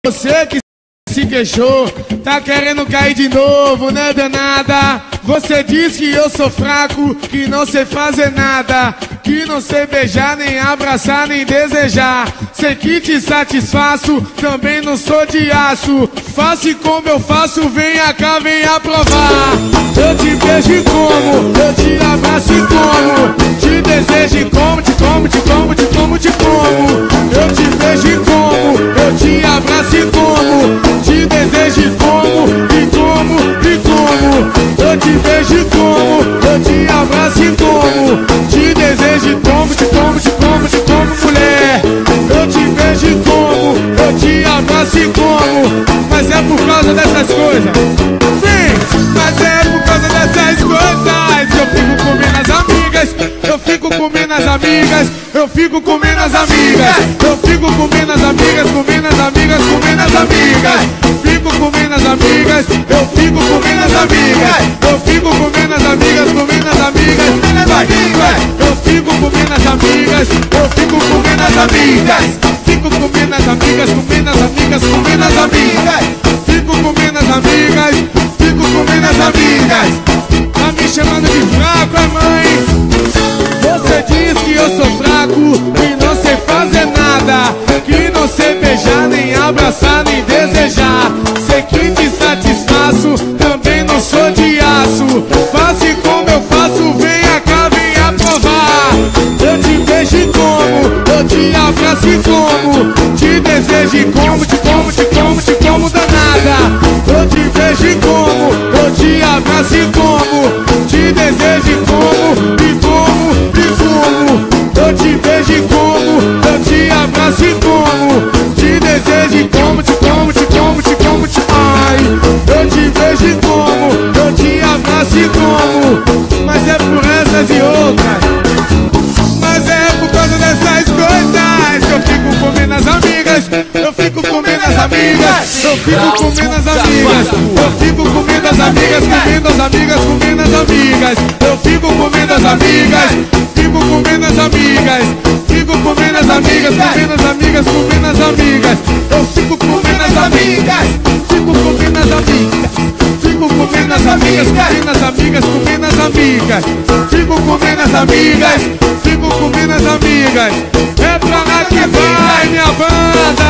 você que se queixou, tá querendo cair de novo, né, danada? Você diz que eu sou fraco, que não sei fazer nada, que não sei beijar, nem abraçar, nem desejar. Sei que te satisfaço, também não sou de aço. Faça como eu faço, venha cá, venha provar. Eu te beijo e como, eu te abraço e como, te desejo e como, te como, te como, te como, te como. Eu te beijo e como, eu te abraço e como, te desejo e como, e como, e como. Eu te beijo e como, eu te abraço e como, te desejo e como, te como, te como, te como, mulher. Eu te beijo e como, eu te abraço e como, mas é por causa dessas coisas. Sim, mas é por causa dessas coisas. Eu fico comendo as amigas, eu fico comendo as amigas, eu fico comendo as amigas, eu fico comendo as amigas, comendo as amigas, comendo as amigas. Fico comendo as amigas, eu fico comendo as amigas, eu fico comendo as amigas, comendo as amigas, comendo as amigas. Eu fico comendo as amigas, eu fico comendo as amigas, fico comendo as amigas, comendo as amigas, comendo as amigas. Fico comendo as amigas, fico comendo as amigas. Tá me chamando de fraco, é mãe? Você diz que eu sou fraco, que não sei fazer nada, que não sei beijar, nem abraçar, nem desejar. Sei que te satisfaço, também não sou de aço. Faça como eu faço, venha cá, venha provar. Eu te beijo e como, eu te abraço e como, te desejo e como, te como, te como, te como danada. Eu te beijo e como, eu te abraço e como, te desejo e como, e como, e como. Eu te beijo e como, eu te abraço e como, te desejo e como, te como, te como, te como, te ai. Eu te beijo e como, eu te abraço e como, mas é por essas e outras. Mas é por causa dessas coisas. Eu fico comendo as amigas, eu fico comendo as amigas, eu fico comendo as amigas, eu fico comendo as amigas, comendo as amigas, comendo as amigas. Eu fico comendo as amigas, fico comendo as amigas, fico comendo as amigas, comendo as amigas, comendo as amigas. Eu fico comendo as amigas, fico comendo as amigas, fico comendo as amigas, comendo as amigas, comendo as amigas. Fico comendo as amigas, fico comendo as amigas. É pra lá que vai minha banda.